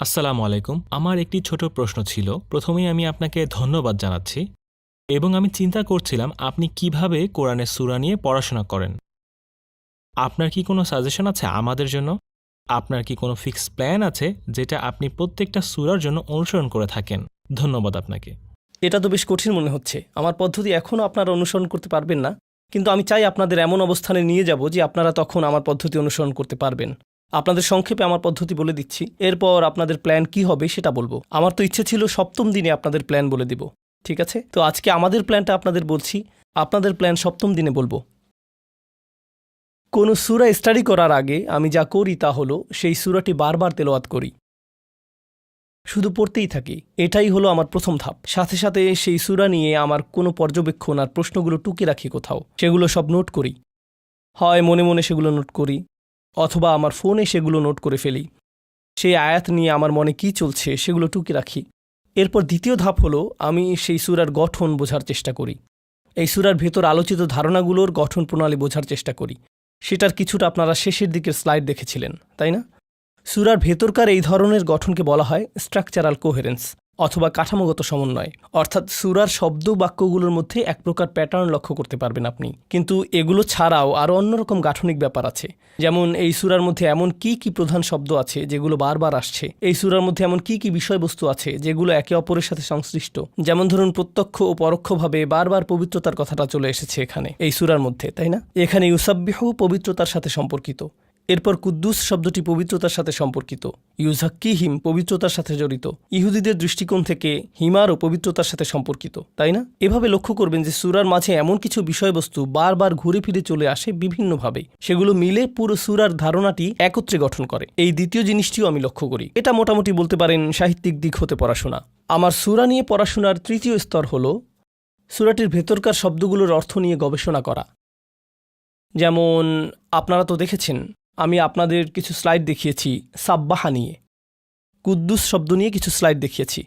আসসালামু আলাইকুম। আমার একটি ছোট প্রশ্ন ছিল। প্রথমেই আমি আপনাকে ধন্যবাদ জানাচ্ছি এবং আমি চিন্তা করছিলাম আপনি কিভাবে কোরআনের সূরা নিয়ে পড়াশোনা করেন। আপনার কি কোনো সাজেশন আছে আমাদের জন্য? আপনার কি কোনো ফিক্সড প্ল্যান আছে যেটা আপনি প্রত্যেকটা সূরার জন্য অনুসরণ করে থাকেন? ধন্যবাদ আপনাকে। এটা তো বেশ কঠিন মনে হচ্ছে। আমার পদ্ধতি এখনও আপনারা অনুসরণ করতে পারবেন না, কিন্তু আমি চাই আপনাদের এমন অবস্থানে নিয়ে যাব যে আপনারা তখন আমার পদ্ধতি অনুসরণ করতে পারবেন। আপনাদের সংক্ষেপে আমার পদ্ধতি বলে দিচ্ছি, এরপর আপনাদের প্ল্যান কি হবে সেটা বলবো। আমার তো ইচ্ছে ছিল সপ্তম দিনে আপনাদের প্ল্যান বলে দিব, ঠিক আছে? তো আজকে আমাদের প্ল্যানটা আপনাদের বলছি, আপনাদের প্ল্যান সপ্তম দিনে বলবো। কোনো সূরা স্টাডি করার আগে আমি যা করি তা হলো সেই সূরাটি বারবার তেলাওয়াত করি, শুধু পড়তেই থাকি। এটাই হলো আমার প্রথম ধাপ। সাথে সাথে সেই সূরা নিয়ে আমার কোনো পর্যবেক্ষণ আর প্রশ্নগুলো টুকে রাখি কোথাও, সেগুলো সব নোট করি। হয় মনে মনে সেগুলো নোট করি, অথবা আমার ফোনে সেগুলো নোট করে ফেলি। সেই আয়াত নিয়ে আমার মনে কি চলছে সেগুলো টুকে রাখি। এরপর দ্বিতীয় ধাপ হলো আমি সেই সূরার গঠন বোঝার চেষ্টা করি। এই সূরার ভেতর আলোচিত ধারণাগুলোর গঠন প্রণালী বোঝার চেষ্টা করি। সেটার কিছুটা আপনারা শেষের দিকের স্লাইড দেখেছিলেন, তাই না? সূরার ভেতরকার এই ধরনের গঠনকে বলা হয় স্ট্রাকচারাল কোহেরেন্স অথবা কাঠামোগত সমন্বয়। অর্থাৎ সূরার শব্দ বাক্যগুলোর মধ্যে এক প্রকার প্যাটার্ন লক্ষ্য করতে পারবেন আপনি, কিন্তু এগুলো ছাড়াও আরও অন্যরকম গাঠনিক ব্যাপার আছে। যেমন এই সূরার মধ্যে এমন কি কি প্রধান শব্দ আছে যেগুলো বারবার আসছে, এই সূরার মধ্যে এমন কি কি বিষয়বস্তু আছে যেগুলো একে অপরের সাথে সংশ্লিষ্ট। যেমন ধরুন, প্রত্যক্ষ ও পরোক্ষভাবে বারবার পবিত্রতার কথাটা চলে এসেছে এখানে এই সূরার মধ্যে, তাই না? এখানে ইউসাব্বিহু পবিত্রতার সাথে সম্পর্কিত। এরপর কুদ্দুস শব্দটি পবিত্রতার সাথে সম্পর্কিত। ইউজাক্কিহিম পবিত্রতার সাথে জড়িত। ইহুদিদের দৃষ্টিকোণ থেকে হিমারও পবিত্রতার সাথে সম্পর্কিত, তাই না? এভাবে লক্ষ্য করবেন যে সূরার মাঝে এমন কিছু বিষয়বস্তু বারবার ঘুরে ফিরে চলে আসে বিভিন্নভাবে, সেগুলো মিলে পুরো সূরার ধারণাটি একত্রে গঠন করে। এই দ্বিতীয় জিনিসটিও আমি লক্ষ্য করি। এটা মোটামুটি বলতে পারেন সাহিত্যিক দিক হতে পড়াশোনা। আমার সূরা নিয়ে পড়াশোনার তৃতীয় স্তর হল সূরাটির ভেতরকার শব্দগুলোর অর্থ নিয়ে গবেষণা করা। যেমন আপনারা তো দেখেছেন, আমি আপনাদের কিছু স্লাইড দেখিয়েছি সাব্বাহা নিয়ে, কুদ্দুস শব্দ নিয়ে কিছু স্লাইড দেখিয়েছি,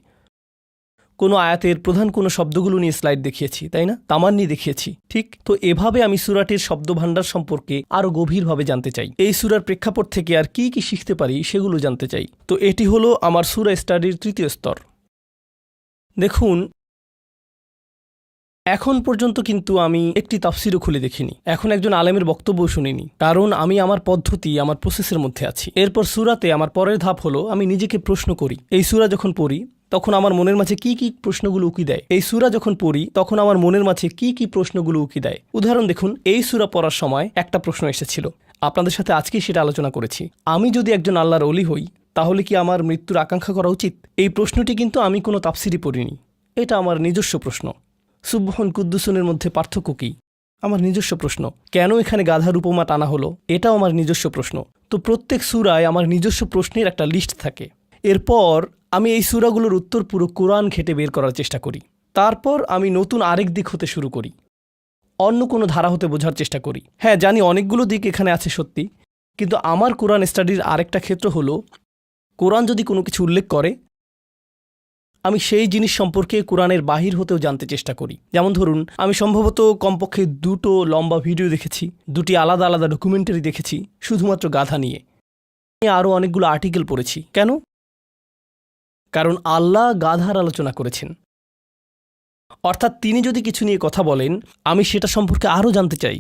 কোনো আয়াতের প্রধান কোনো শব্দগুলো নিয়ে স্লাইড দেখিয়েছি, তাই না? তামান্নি দেখিয়েছি, ঠিক? তো এভাবে আমি সূরাটির শব্দভাণ্ডার সম্পর্কে আরও গভীরভাবে জানতে চাই। এই সূরার প্রেক্ষাপট থেকে আর কি কি শিখতে পারি সেগুলো জানতে চাই। তো এটি হলো আমার সূরা স্টাডির তৃতীয় স্তর। দেখুন, এখন পর্যন্ত কিন্তু আমি একটি তাফসিরও খুলে দেখিনি, এখন একজন আলেমের বক্তব্য শুনিনি, কারণ আমি আমার পদ্ধতি, আমার প্রসেসের মধ্যে আছি। এরপর সূরাতে আমার পরের ধাপ হলো আমি নিজেকে প্রশ্ন করি। এই সূরা যখন পড়ি তখন আমার মনের মাঝে কি কি প্রশ্নগুলো উকি দেয়। এই সূরা যখন পড়ি তখন আমার মনের মাঝে কি কি প্রশ্নগুলো উকি দেয়। উদাহরণ দেখুন, এই সূরা পড়ার সময় একটা প্রশ্ন এসেছিল, আপনাদের সাথে আজকেই সেটা আলোচনা করেছি। আমি যদি একজন আল্লাহর ওলি হই তাহলে কি আমার মৃত্যুর আকাঙ্ক্ষা করা উচিত? এই প্রশ্নটি কিন্তু আমি কোনো তাফসিরই পড়িনি, এটা আমার নিজস্ব প্রশ্ন। সুবহান কুদ্দুসনের মধ্যে পার্থক্য কী? আমার নিজস্ব প্রশ্ন। কেন এখানে গাধার উপমা টানা হলো? এটাও আমার নিজস্ব প্রশ্ন। তো প্রত্যেক সূরায় আমার নিজস্ব প্রশ্নের একটা লিস্ট থাকে। এরপর আমি এই সূরাগুলোর উত্তর পুরো কোরআন ঘেঁটে বের করার চেষ্টা করি। তারপর আমি নতুন আরেক দিক হতে শুরু করি, অন্য কোনো ধারা হতে বোঝার চেষ্টা করি। হ্যাঁ, জানি অনেকগুলো দিক এখানে আছে সত্যি, কিন্তু আমার কোরআন স্টাডির আরেকটা ক্ষেত্র হলো, কোরআন যদি কোনো কিছু উল্লেখ করে আমি সেই জিনিস সম্পর্কে কোরআনের বাহির হতেও জানতে চেষ্টা করি। যেমন ধরুন, আমি সম্ভবত কমপক্ষে 2টো লম্বা ভিডিও দেখেছি, 2টি আলাদা আলাদা ডকুমেন্টারি দেখেছি শুধুমাত্র গাধা নিয়ে। আমি আরও অনেকগুলো আর্টিকেল পড়েছি। কেন? কারণ আল্লাহ গাধার আলোচনা করেছেন, অর্থাৎ তিনি যদি কিছু নিয়ে কথা বলেন আমি সেটা সম্পর্কে আরও জানতে চাই।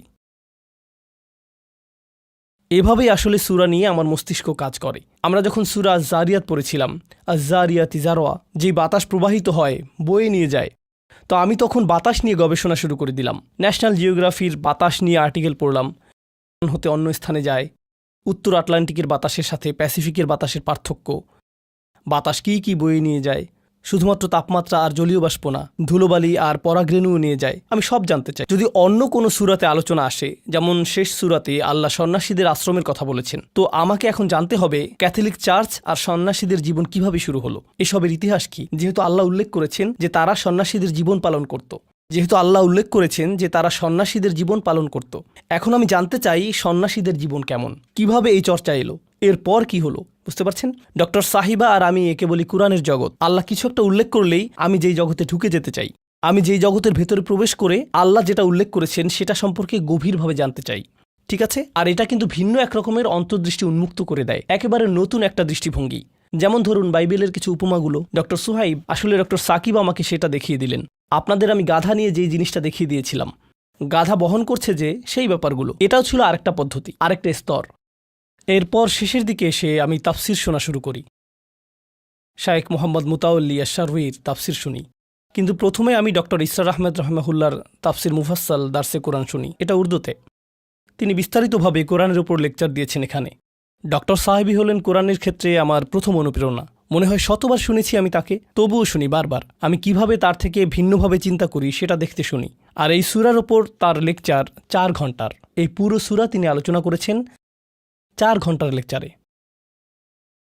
এভাবেই আসলে সূরা নিয়ে আমার মস্তিষ্ক কাজ করে। আমরা যখন সূরা আয-যারিয়াত পড়েছিলাম, আয-যারিয়াতি যারওয়া, যেই বাতাস প্রবাহিত হয় বয়ে নিয়ে যায়, তো আমি তখন বাতাস নিয়ে গবেষণা শুরু করে দিলাম। ন্যাশনাল জিওগ্রাফির বাতাস নিয়ে আর্টিকেল পড়লাম, হতে অন্য স্থানে যায়, উত্তর আটলান্টিকের বাতাসের সাথে প্যাসিফিকের বাতাসের পার্থক্য, বাতাস কী কী বয়ে নিয়ে যায়, শুধুমাত্র তাপমাত্রা আর জলীয় বাষ্প না, ধুলোবালি আর পরাগরেণুও নিয়ে যায়, আমি সব জানতে চাই। যদি অন্য কোনো সূরাতে আলোচনা আসে, যেমন শেষ সূরাতে আল্লাহ সন্ন্যাসীদের আশ্রমের কথা বলেছেন, তো আমাকে এখন জানতে হবে ক্যাথলিক চার্চ আর সন্ন্যাসীদের জীবন কিভাবে শুরু হলো, এসবের ইতিহাস কি। যেহেতু আল্লাহ উল্লেখ করেছেন যে তারা সন্ন্যাসীদের জীবন পালন করত, এখন আমি জানতে চাই সন্ন্যাসীদের জীবন কেমন, কিভাবে এই চর্চা এলো, এরপর কি হলো। বুঝতে পারছেন? ডক্টর সাহিবা আর আমি একে বলি কোরআনের জগৎ। আল্লাহ কিছু একটা উল্লেখ করলেই আমি যেই জগতে ঢুকে যেতে চাই, আমি যেই জগতের ভেতরে প্রবেশ করে আল্লাহ যেটা উল্লেখ করেছেন সেটা সম্পর্কে গভীরভাবে জানতে চাই, ঠিক আছে? আর এটা কিন্তু ভিন্ন এক রকমের অন্তর্দৃষ্টি উন্মুক্ত করে দেয়, একেবারে নতুন একটা দৃষ্টিভঙ্গি। যেমন ধরুন বাইবেলের কিছু উপমাগুলো ডক্টর সুহাইব আসলে ডক্টর সাকিব আমাকে সেটা দেখিয়ে দিলেন। আপনাদের আমি গাধা নিয়ে যেই জিনিসটা দেখিয়ে দিয়েছিলাম, গাধা বহন করছে যে সেই ব্যাপারগুলো, এটাও ছিল আরেকটা পদ্ধতি, আরেকটা স্তর। এরপর শেষের দিকে এসে আমি তাফসির শোনা শুরু করি। শায়েখ মোহাম্মদ মুতাওয়াল্লি আশ-শারউয়ির তাফসির শুনি। কিন্তু প্রথমে আমি ডক্টর ইসরার আহমেদ রহমাহুল্লার তাফসির মুফাসসাল দার্সে কোরআন শুনি, এটা উর্দুতে। তিনি বিস্তারিতভাবে কোরআনের উপর লেকচার দিয়েছেন এখানে। ডক্টর সাহেবই হলেন কোরআনের ক্ষেত্রে আমার প্রথম অনুপ্রেরণা। মনে হয় শতবার শুনেছি আমি তাকে, তবুও শুনি বারবার। আমি কিভাবে তার থেকে ভিন্নভাবে চিন্তা করি সেটা দেখতে শুনি। আর এই সূরার ওপর তার লেকচার 4 ঘন্টার। এই পুরো সূরা তিনি আলোচনা করেছেন 4 ঘন্টার লেকচারে।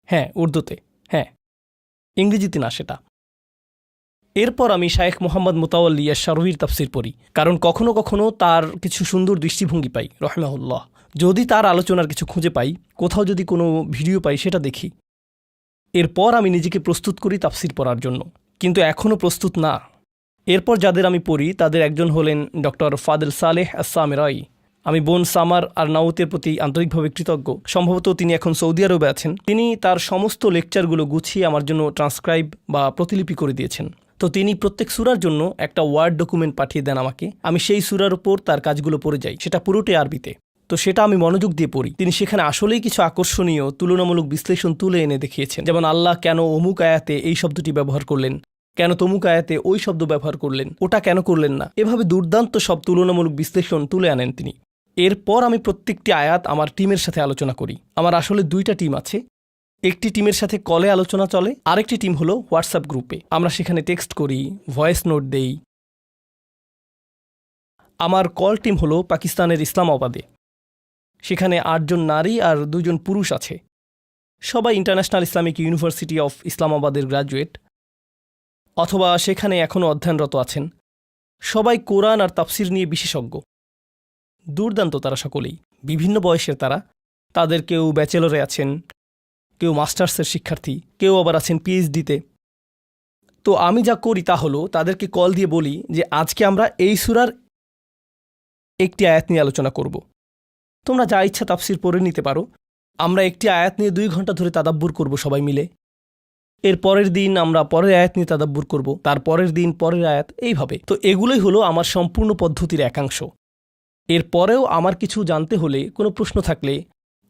হ্যাঁ, উর্দুতে, হ্যাঁ, ইংরেজিতে না সেটা। এরপর আমি শায়েখ মোহাম্মদ মুতাওয়াল্লি আশ-শারউয়ির তাফসির পড়ি, কারণ কখনো কখনো তার কিছু সুন্দর দৃষ্টিভঙ্গি পাই রহমাহুল্লাহ। যদি তার আলোচনার কিছু খুঁজে পাই, কোথাও যদি কোনো ভিডিও পাই, সেটা দেখি। এরপর আমি নিজেকে প্রস্তুত করি তাফসির পড়ার জন্য, কিন্তু এখনও প্রস্তুত না। এরপর যাদের আমি পড়ি তাদের একজন হলেন ডক্টর ফাদেল সালেহ আস-সামেরাই। আমি বোন সামার আর নাউতের প্রতি আন্তরিকভাবে কৃতজ্ঞ। সম্ভবত তিনি এখন সৌদি আরবে আছেন। তিনি তার সমস্ত লেকচারগুলো গুছিয়ে আমার জন্য ট্রান্সক্রাইব বা প্রতিলিপি করে দিয়েছেন। তো তিনি প্রত্যেক সূরার জন্য একটা ওয়ার্ড ডকুমেন্ট পাঠিয়ে দেন আমাকে। আমি সেই সূরার উপর তার কাজগুলো পড়ে যাই, সেটা পুরোটাই আরবিতে। তো সেটা আমি মনোযোগ দিয়ে পড়ি। তিনি সেখানে আসলেই কিছু আকর্ষণীয় তুলনামূলক বিশ্লেষণ তুলে এনে দেখিয়েছেন। যেমন আল্লাহ কেন অমুক আয়াতে এই শব্দটি ব্যবহার করলেন, কেন তমুক আয়াতে ওই শব্দ ব্যবহার করলেন, ওটা কেন করলেন না, এভাবে দুর্দান্ত সব তুলনামূলক বিশ্লেষণ তুলে আনেন তিনি। এরপর আমি প্রত্যেকটি আয়াত আমার টিমের সাথে আলোচনা করি। আমার আসলে 2টা টিম আছে। একটি টিমের সাথে কলে আলোচনা চলে, আরেকটি টিম হলো হোয়াটসঅ্যাপ গ্রুপে। আমরা সেখানে টেক্সট করি, ভয়েস নোট দেই। আমার কল টিম হলো পাকিস্তানের ইসলামাবাদে। সেখানে 8 জন নারী আর 2 জন পুরুষ আছে। সবাই ইন্টারন্যাশনাল ইসলামিক ইউনিভার্সিটি অফ ইসলামাবাদের গ্র্যাজুয়েট, অথবা সেখানে এখনও অধ্যয়নরত আছেন। সবাই কোরআন আর তাফসির নিয়ে বিশেষজ্ঞ। দুর্দান্ত তারা সকলেই, বিভিন্ন বয়সের তারা। তাদের কেউ ব্যাচেলরে আছেন, কেউ মাস্টার্সের শিক্ষার্থী, কেউ আবার আছেন পিএইচডিতে। তো আমি যা করি তা হলো তাদেরকে কল দিয়ে বলি যে আজকে আমরা এই সূরার একটি আয়াত নিয়ে আলোচনা করব। তোমরা যা ইচ্ছা তাফসির পড়ে নিতে পারো। আমরা একটি আয়াত নিয়ে 2 ঘন্টা ধরে তাদাব্বুর করব সবাই মিলে। এর পরের দিন আমরা পরের আয়াত নিয়ে তাদাব্বুর করব, তার পরের দিন পরের আয়াত, এইভাবে। তো এগুলোই হলো আমার সম্পূর্ণ পদ্ধতির একাংশ। এরপরেও আমার কিছু জানতে হলে, কোনো প্রশ্ন থাকলে,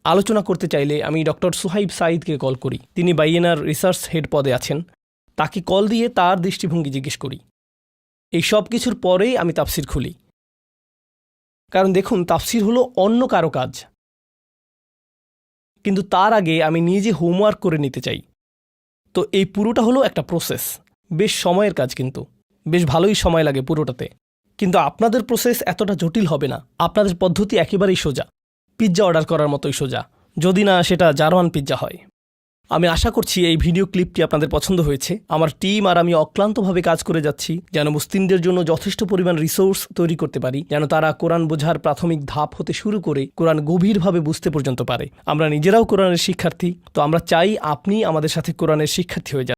আলোচনা করতে চাইলে আমি ডক্টর সুহাইব সাঈদকে কল করি। তিনি বাইয়েনার রিসার্চ হেড পদে আছেন। তাকে কল দিয়ে তার দৃষ্টিভঙ্গি জিজ্ঞেস করি। এই সব কিছুর পরেই আমি তাফসির খুলি। কারণ দেখুন, তাফসির হলো অন্য কারো কাজ, কিন্তু তার আগে আমি নিজে হোমওয়ার্ক করে নিতে চাই। তো এই পুরোটা হলো একটা প্রসেস, বেশ সময়ের কাজ, কিন্তু বেশ ভালোই সময় লাগে পুরোটাতে। কিন্তু আপনাদের প্রসেস এতটা জটিল হবে না। আপনাদের পদ্ধতি একেবারেই সোজা, পিৎজা অর্ডার করার মতোই সোজা, যদি না সেটা জার্মান পিৎজা হয়। আমি আশা করছি এই ভিডিও ক্লিপটি আপনাদের পছন্দ হয়েছে। আমার টিম আর আমি অক্লান্তভাবে কাজ করে যাচ্ছি যেন মুসলিমদের জন্য যথেষ্ট পরিমাণ রিসোর্স তৈরি করতে পারি, যেন তারা কোরআন বোঝার প্রাথমিক ধাপ হতে শুরু করে কোরআন গভীরভাবে বুঝতে পর্যন্ত পারে। আমরা নিজেরাও কোরআনের শিক্ষার্থী, তো আমরা চাই আপনি আমাদের সাথে কোরআনের শিক্ষার্থী হয়ে যান।